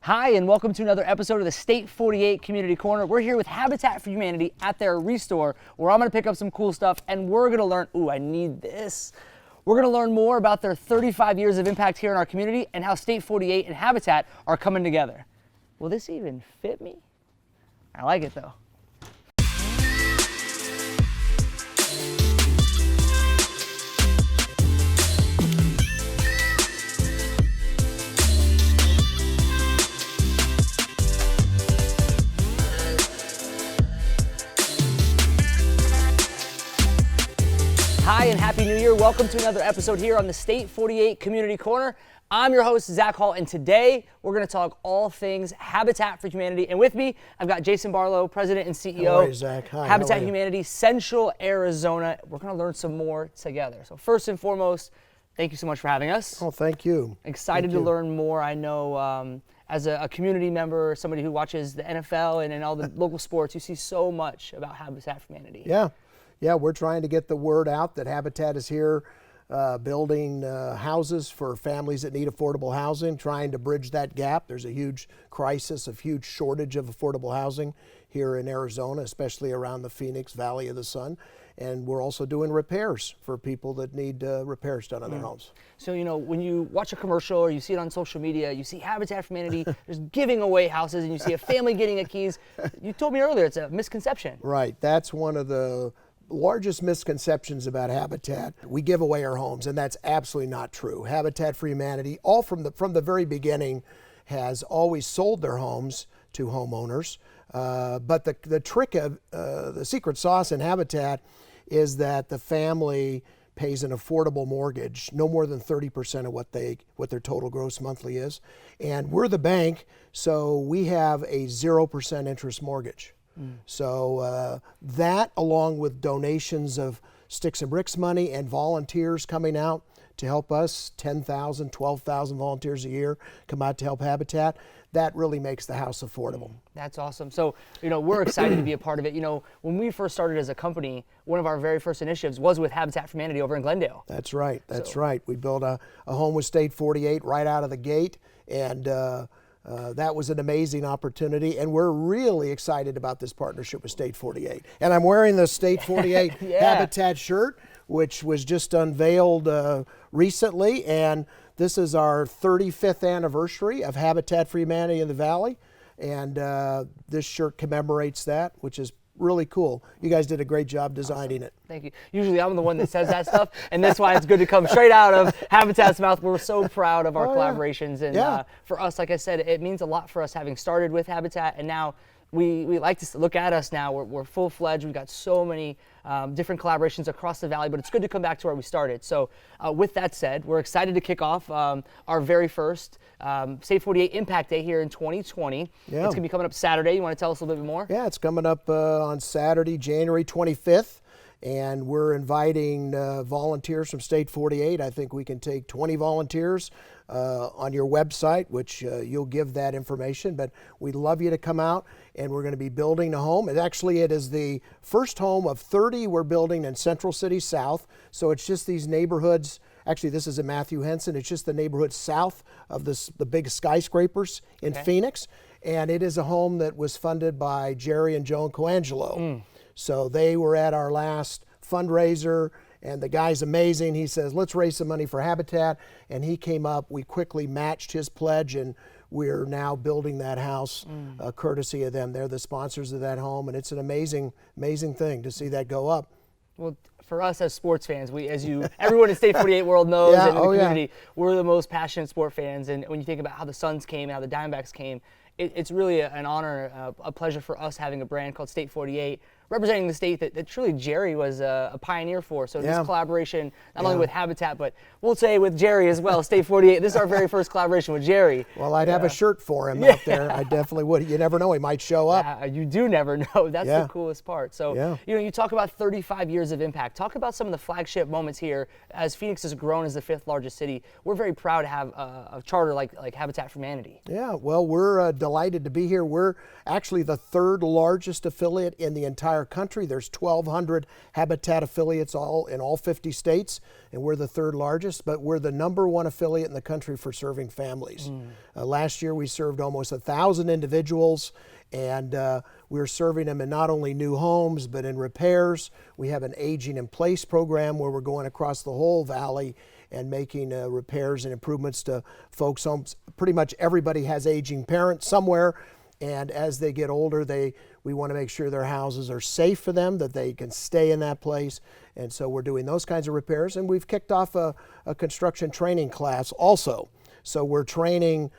Hi, and welcome to another episode of the State 48 Community Corner. We're here with Habitat for Humanity at their Restore, where I'm going to pick up some cool stuff, and we're going to learn, ooh, I need this. We're going to learn more about their 35 years of impact here in our community and how State 48 and Habitat are coming together. Will this even fit me? I like it, though. Hi and Happy New Year. Welcome to another episode here on the State 48 Community Corner. I'm your host, Zach Hall, and today we're going to talk all things Habitat for Humanity. And with me, I've got Jason Barlow, President and CEO. How are you, Zach? Hi, Habitat Humanity, Central Arizona. We're going to learn some more together. So first and foremost, thank you so much for having us. Oh, thank you. Excited to learn more. I know as a community member, somebody who watches the NFL and all the local sports, you see so much about Habitat for Humanity. Yeah, we're trying to get the word out that Habitat is here building houses for families that need affordable housing, trying to bridge that gap. There's a huge crisis, a huge shortage of affordable housing here in Arizona, especially around the Phoenix Valley of the Sun. And we're also doing repairs for people that need repairs done on their homes. So, you know, when you watch a commercial or you see it on social media, you see Habitat for Humanity just giving away houses and you see a family getting a keys. You told me earlier it's a misconception. Right, that's one of the largest misconceptions about Habitat. We give away our homes, and that's absolutely not true. Habitat for Humanity, all from the very beginning, has always sold their homes to homeowners. But the trick of the secret sauce in Habitat is that the family pays an affordable mortgage, no more than 30% of what their total gross monthly is. And we're the bank, so we have a 0% interest mortgage. So that, along with donations of Sticks and Bricks money and volunteers coming out to help us, 10,000, 12,000 volunteers a year come out to help Habitat, that really makes the house affordable. That's awesome. So, you know, we're excited to be a part of it. You know, when we first started as a company, one of our very first initiatives was with Habitat for Humanity over in Glendale. That's right. Right. We built a home with State 48 right out of the gate, and that was an amazing opportunity, and we're really excited about this partnership with State 48. And I'm wearing the State 48 Habitat shirt, which was just unveiled recently, and this is our 35th anniversary of Habitat for Humanity in the Valley, and this shirt commemorates that, which is really cool. You guys did a great job designing it. Thank you. Usually I'm the one that says that stuff, and that's why it's good to come straight out of Habitat's mouth. We're so proud of our collaborations, and for us, like I said, it means a lot for us having started with Habitat, and now we like to look at us now. We're full-fledged. We've got so many different collaborations across the valley, but it's good to come back to where we started. So with that said, we're excited to kick off our very first State 48 Impact Day here in 2020. Yeah. It's going to be coming up Saturday. You want to tell us a little bit more? Yeah, it's coming up on Saturday, January 25th. And we're inviting volunteers from State 48. I think we can take 20 volunteers on your website, which you'll give that information. But we'd love you to come out, and we're going to be building a home. And actually, it is the first home of 30 we're building in Central City South. So it's just these neighborhoods. Actually, this is in Matthew Henson. It's just the neighborhood south of the big skyscrapers in Phoenix. And it is a home that was funded by Jerry and Joan Coangelo. So they were at our last fundraiser, and the guy's amazing. He says, let's raise some money for Habitat, and he came up. We quickly matched his pledge, and we're now building that house courtesy of them. They're the sponsors of that home, and it's an amazing, amazing thing to see that go up. Well, for us as sports fans, everyone in State 48 world knows, and in the community, we're the most passionate sport fans. And when you think about how the Suns came, how the Diamondbacks came, it's really an honor, a pleasure for us having a brand called State 48, representing the state that truly Jerry was a pioneer for. So this collaboration, not only with Habitat, but we'll say with Jerry as well, State 48. This is our very first collaboration with Jerry. Well, I'd have a shirt for him out there. I definitely would. You never know, he might show up. You do never know. That's the coolest part. So, you know, you talk about 35 years of impact. Talk about some of the flagship moments here. As Phoenix has grown as the 5th largest city, we're very proud to have a charter like Habitat for Humanity. Yeah, well, we're delighted to be here. We're actually the 3rd largest affiliate in the entire country. There's 1,200 Habitat affiliates in all 50 states, and we're the 3rd largest, but we're the #1 affiliate in the country for serving families. Last year we served almost 1,000 individuals, and we're serving them in not only new homes but in repairs. We have an aging in place program where we're going across the whole valley and making repairs and improvements to folks' homes. Pretty much everybody has aging parents somewhere, and as they get older, we want to make sure their houses are safe for them, that they can stay in that place. And so we're doing those kinds of repairs, and we've kicked off a construction training class also. So we're training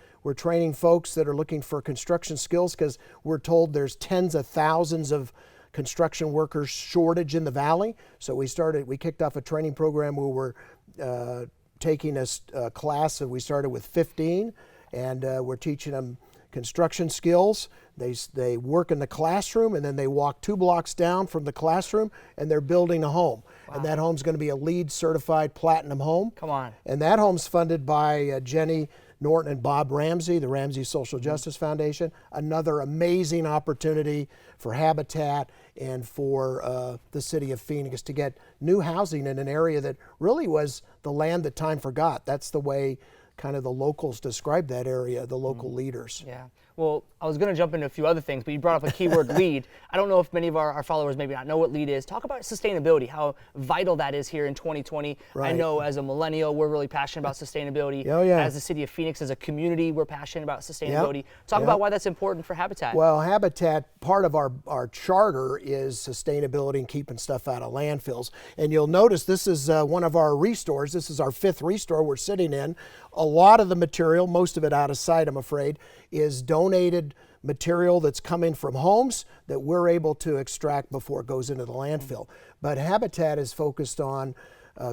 folks that are looking for construction skills, because we're told there's tens of thousands of construction workers shortage in the valley. So we kicked off a training program where we're taking a class that we started with 15, and we're teaching them construction skills. They work in the classroom, and then they walk 2 blocks down from the classroom and they're building a home. Wow. And that home's going to be a LEED certified platinum home. Come on. And that home's funded by Jenny Norton and Bob Ramsey, the Ramsey Social Justice Foundation. Another amazing opportunity for Habitat and for the city of Phoenix to get new housing in an area that really was the land that time forgot. That's the way kind of the locals describe that area, the local leaders. Yeah. Well, I was going to jump into a few other things, but you brought up a keyword, LEED. I don't know if many of our followers maybe not know what LEED is. Talk about sustainability, how vital that is here in 2020. Right. I know as a millennial, we're really passionate about sustainability. Oh, yeah. As the city of Phoenix, as a community, we're passionate about sustainability. Talk about why that's important for Habitat. Well, Habitat, part of our charter is sustainability and keeping stuff out of landfills. And you'll notice this is one of our restores. This is our 5th restore we're sitting in. A lot of the material, most of it out of sight, I'm afraid, is donated material that's coming from homes that we're able to extract before it goes into the landfill. But Habitat is focused on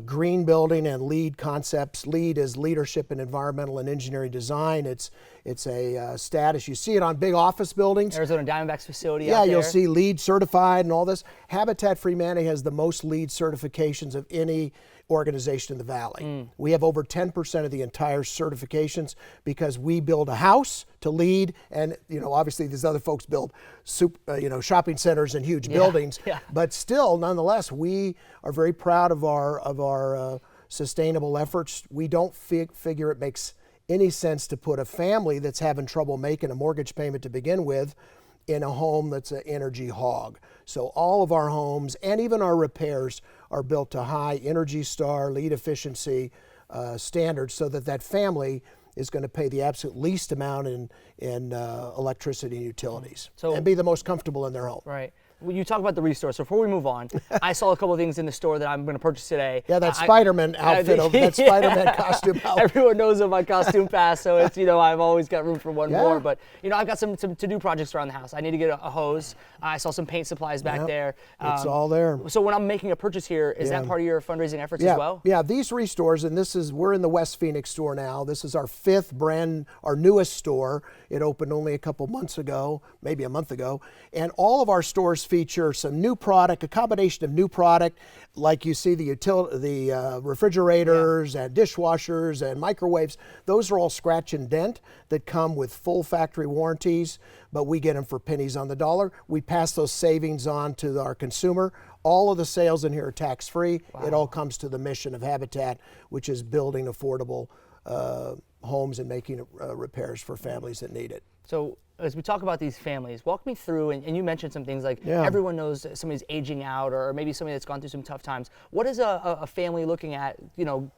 green building and LEED concepts. LEED is Leadership in Environmental and Engineering Design. It's a status. You see it on big office buildings. Arizona Diamondbacks facility out there. Yeah, you'll see LEED certified and all this. Habitat for Humanity has the most LEED certifications of any organization in the valley. We have over 10% of the entire certifications because we build a house to LEED, and obviously these other folks build shopping centers and huge buildings. Yeah. But still, nonetheless, we are very proud of our sustainable efforts. We don't figure it makes any sense to put a family that's having trouble making a mortgage payment to begin with in a home that's an energy hog. So all of our homes and even our repairs are built to high Energy Star, LEED efficiency standards, so that family is going to pay the absolute least amount in electricity and utilities, and be the most comfortable in their home. Right. Well, you talk about the restore. So before we move on, I saw a couple of things in the store that I'm going to purchase today. Yeah, that Spider-Man outfit, that Spider-Man costume outfit. Everyone knows of my costume pass, so it's I've always got room for one more. But I've got some to-do projects around the house. I need to get a hose. I saw some paint supplies back there. It's all there. So when I'm making a purchase here, is that part of your fundraising efforts as well? Yeah, these restores, and we're in the West Phoenix store now. This is our 5th our newest store. It opened only a couple months ago, maybe a month ago, and all of our stores feature some new product, a combination of new product, like you see the refrigerators and dishwashers and microwaves. Those are all scratch and dent that come with full factory warranties, but we get them for pennies on the dollar. We pass those savings on to our consumer. All of the sales in here are tax-free. Wow. It all comes to the mission of Habitat, which is building affordable homes and making repairs for families that need it. So as we talk about these families, walk me through, and you mentioned some things like everyone knows somebody's aging out, or maybe somebody that's gone through some tough times. What is a family looking at,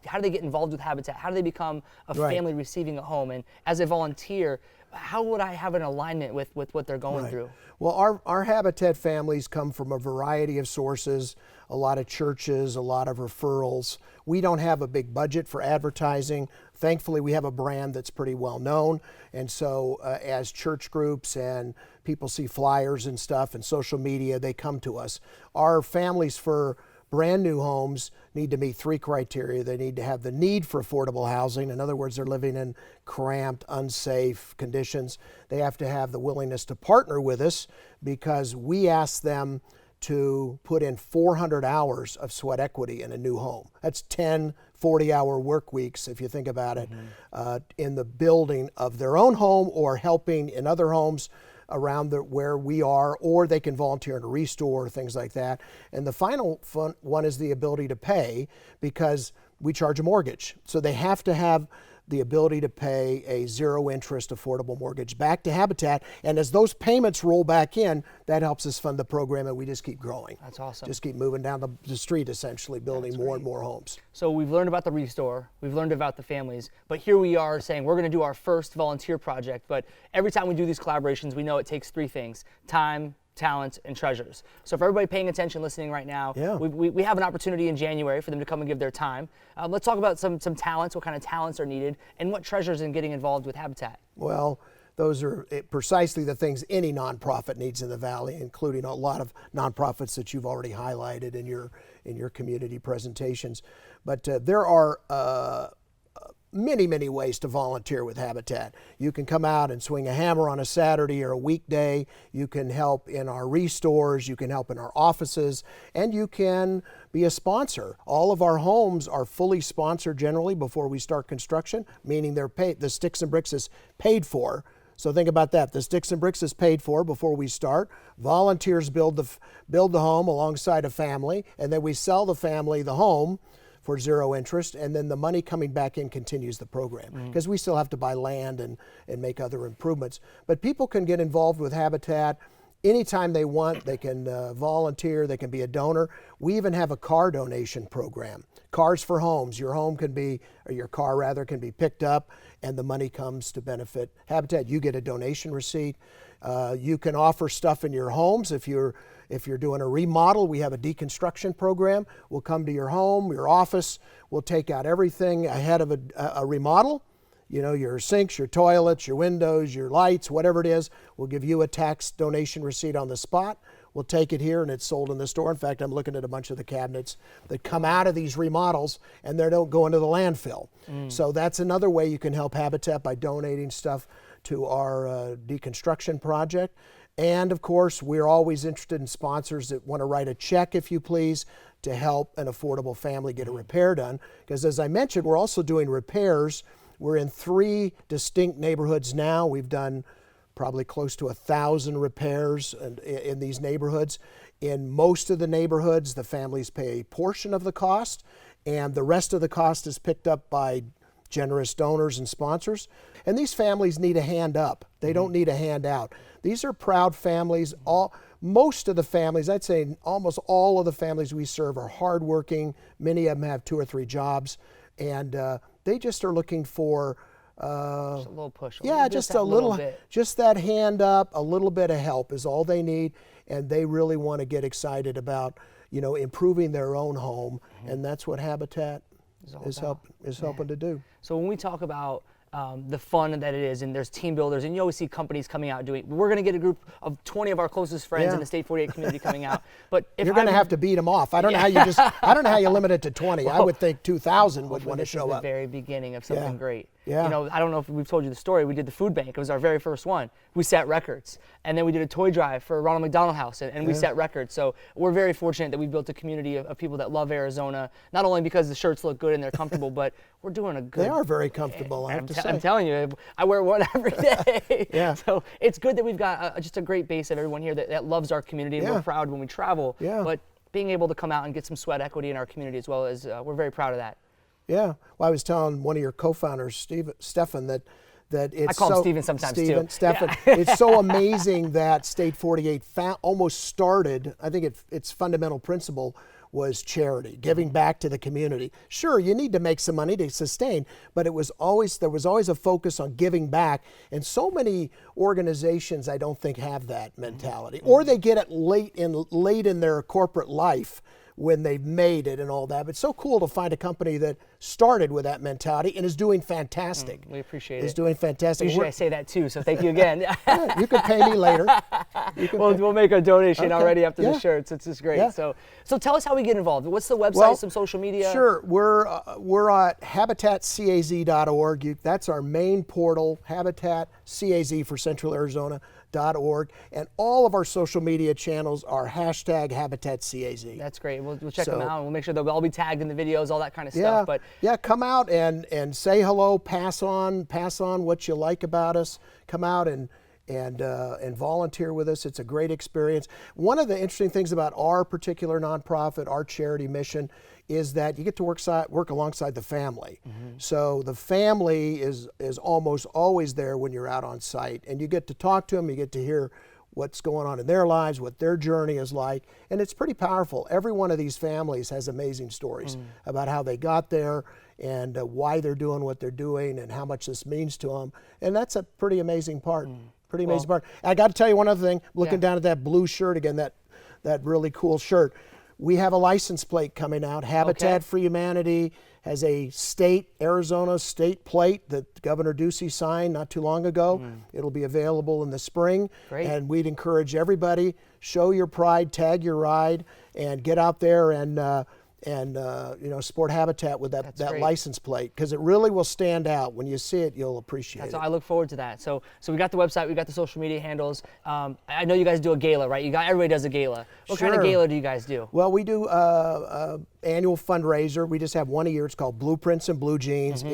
how do they get involved with Habitat? How do they become a family receiving a home? And as a volunteer, how would I have an alignment with what they're going through? Well, our Habitat families come from a variety of sources, a lot of churches, a lot of referrals. We don't have a big budget for advertising. Thankfully, we have a brand that's pretty well known. And so as church groups and people see flyers and stuff and social media, they come to us. Our families for brand new homes need to meet 3 criteria. They need to have the need for affordable housing. In other words, they're living in cramped, unsafe conditions. They have to have the willingness to partner with us, because we ask them to put in 400 hours of sweat equity in a new home. That's 10 40-hour work weeks, if you think about it, in the building of their own home or helping in other homes around where we are, or they can volunteer in a restore, things like that. And the final one is the ability to pay, because we charge a mortgage. So they have to have the ability to pay a zero interest affordable mortgage back to Habitat. And as those payments roll back in, that helps us fund the program, and we just keep growing. That's awesome. Just keep moving down the street, essentially, building more and more homes. So we've learned about the restore, we've learned about the families, but here we are saying we're going to do our first volunteer project. But every time we do these collaborations, we know it takes three things: time, talent, and treasures. So for everybody paying attention, listening right now, we have an opportunity in January for them to come and give their time. Let's talk about some talents, what kind of talents are needed, and what treasures in getting involved with Habitat. Well, those are precisely the things any nonprofit needs in the Valley, including a lot of nonprofits that you've already highlighted in your community presentations. But there are many ways to volunteer with Habitat. You can come out and swing a hammer on a Saturday or a weekday. You can help in our restores. You can help in our offices, and you can be a sponsor. All of our homes are fully sponsored generally before we start construction, meaning they're paid. The Sticks and Bricks is paid for. So think about that. The Sticks and Bricks is paid for before we start. Volunteers build the home alongside a family, and then we sell the family the home for zero interest, and then the money coming back in continues the program, because we still have to buy land and make other improvements. But people can get involved with Habitat anytime they want. They can volunteer, they can be a donor. We even have a car donation program. Cars for Homes. Your home can be, or your car rather, can be picked up, and the money comes to benefit Habitat. You get a donation receipt. You can offer stuff in your homes. If you're doing a remodel, we have a deconstruction program. We'll come to your home, your office. We'll take out everything ahead of a remodel. You know, your sinks, your toilets, your windows, your lights, whatever it is. We'll give you a tax donation receipt on the spot. We'll take it here and it's sold in the store. In fact, I'm looking at a bunch of the cabinets that come out of these remodels and they don't go into the landfill. So that's another way you can help Habitat, by donating stuff to our deconstruction project. And of course, we're always interested in sponsors that want to write a check, if you please, to help an affordable family get a repair done. Because as I mentioned, we're also doing repairs. We're in 3 distinct neighborhoods now. We've done probably close to 1,000 repairs in these neighborhoods. In most of the neighborhoods, the families pay a portion of the cost, and the rest of the cost is picked up by generous donors and sponsors. And these families need a hand up. They don't need a hand out. These are proud families. Most of the families, I'd say almost all of the families we serve, are hardworking. Many of them have 2 or 3 jobs, and they just are looking for just a little push. Just a little bit. Just that hand up, a little bit of help is all they need, and they really want to get excited about, improving their own home, and that's what Habitat is helping to do. So when we talk about the fun that it is, and there's team builders, and you always see companies coming out doing. We're going to get a group of 20 of our closest friends in the State 48 community coming out. But if you're going to have to beat them off. I don't know how you I don't know how you limit it to 20. Well, I would think 2,000 would want to show up. The very beginning of something great. Yeah. I don't know if we've told you the story. We did the food bank. It was our very first one. We set records. And then we did a toy drive for Ronald McDonald House, and we set records. So we're very fortunate that we've built a community of people that love Arizona, not only because the shirts look good and they're comfortable, but we're doing a good. They are very comfortable, I have to say. I'm telling you, I wear one every day. So it's good that we've got just a great base of everyone here that loves our community, and we're proud when we travel. But being able to come out and get some sweat equity in our community as well, we're very proud of that. Yeah. Well, I was telling one of your co-founders, Stefan, that it's I call him Steven sometimes too. Stefan. It's so amazing that State 48 almost started. I think its fundamental principle was charity, giving back to the community. Sure, you need to make some money to sustain, but there was always a focus on giving back. And so many organizations, I don't think, have that mentality, or they get it late in their corporate life when they've made it and all that. But it's so cool to find a company that started with that mentality and is doing fantastic. We appreciate it. Is doing fantastic. Usually I say that too, so thank you again. Yeah, you can pay me later. We'll make a donation already after Yeah. the shirts. It's just great. Yeah. So tell us how we get involved. What's the website, Well, some social media? Sure. We're at habitatcaz.org. That's our main portal, Habitat CAZ for Central Arizona.org. And all of our social media channels are #HabitatCAZ. That's great. We'll check them out, and we'll make sure they'll all be tagged in the videos, all that kind of stuff. But come out and say hello, pass on what you like about us. Come out and volunteer with us. It's a great experience. One of the interesting things about our particular nonprofit, our charity mission, is that you get to work alongside the family. So the family is almost always there when you're out on site, and you get to talk to them, you get to hear what's going on in their lives, what their journey is like, and it's pretty powerful. Every one of these families has amazing stories about how they got there and why they're doing what they're doing and how much this means to them, and that's a pretty amazing part. Pretty amazing part. I got to tell you one other thing. Looking down at that blue shirt again, that really cool shirt. We have a license plate coming out. Habitat for Humanity has a Arizona state plate that Governor Ducey signed not too long ago. It'll be available in the spring. Great. And we'd encourage everybody, show your pride, tag your ride, and get out there and support Habitat with that license plate, because it really will stand out. When you see it, you'll appreciate it. I look forward to that. So we got the website, we got the social media handles. I know you guys do a gala, right? Everybody does a gala. What kind of gala do you guys do? Well, we do annual fundraiser. We just have one a year. It's called Blueprints and Blue Jeans.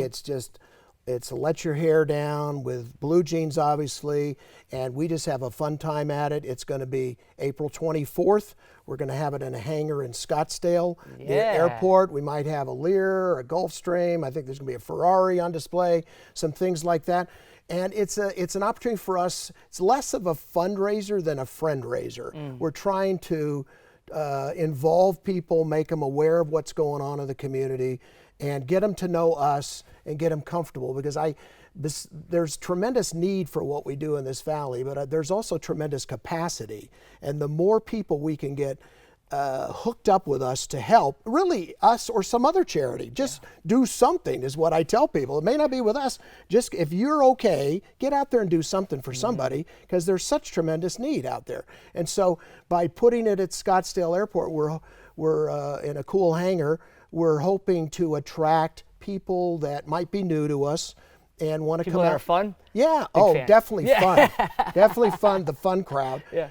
It's let your hair down with blue jeans, obviously, and we just have a fun time at it. It's going to be April 24th. We're going to have it in a hangar in Scottsdale, the airport. We might have a Lear, a Gulfstream. I think there's going to be a Ferrari on display, some things like that. And it's an opportunity for us. It's less of a fundraiser than a friend raiser. We're trying to involve people, make them aware of what's going on in the community, and get them to know us and get them comfortable, because there's tremendous need for what we do in this valley, but there's also tremendous capacity. And the more people we can get hooked up with us to help, really us or some other charity, just do something is what I tell people. It may not be with us. Just if you're okay, get out there and do something for somebody, because there's such tremendous need out there. And so by putting it at Scottsdale Airport, we're in a cool hangar. We're hoping to attract people that might be new to us and want to come out. People that are fun? Yeah. Big fan. Definitely fun. Definitely fun. The fun crowd. Yeah.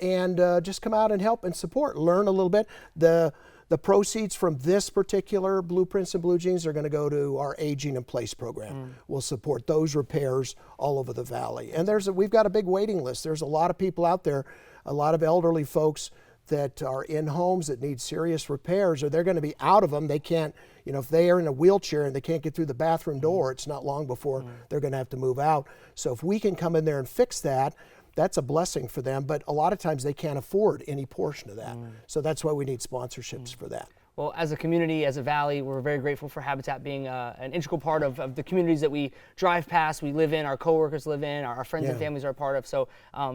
And just come out and help and support. Learn a little bit. The proceeds from this particular Blueprints and Blue Jeans are going to go to our Aging in Place program. We'll support those repairs all over the valley. And we've got a big waiting list. There's a lot of people out there, a lot of elderly folks that are in homes that need serious repairs, or they're going to be out of them. They can't, if they are in a wheelchair and they can't get through the bathroom door, it's not long before they're going to have to move out. So if we can come in there and fix that, that's a blessing for them. But a lot of times they can't afford any portion of that. So that's why we need sponsorships for that. Well, as a community, as a valley, we're very grateful for Habitat being an integral part of the communities that we drive past, we live in, our coworkers live in, our friends and families are a part of. So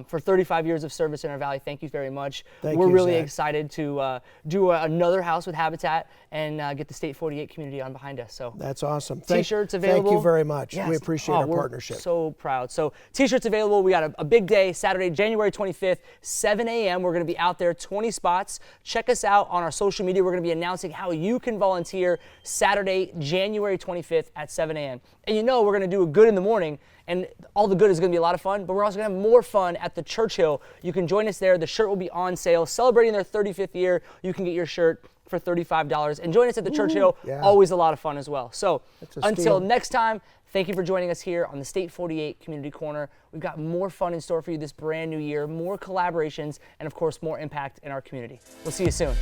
for 35 years of service in our valley, thank you very much. We're really excited to do another house with Habitat and get the State 48 community on behind us. So that's awesome. T-shirts available. Thank you very much. Yes. We appreciate our partnership. So proud. So T-shirts available. We got a big day, Saturday, January 25th, 7 a.m. We're going to be out there, 20 spots. Check us out on our social media. We're going to be announcing how you can volunteer Saturday, January 25th at 7 a.m. And we're going to do a good in the morning, and all the good is going to be a lot of fun, but we're also going to have more fun at the Churchill. You can join us there. The shirt will be on sale. Celebrating their 35th year, you can get your shirt for $35. And join us at the Churchill. Always a lot of fun as well. So until next time, thank you for joining us here on the State 48 Community Corner. We've got more fun in store for you this brand new year, more collaborations, and of course, more impact in our community. We'll see you soon.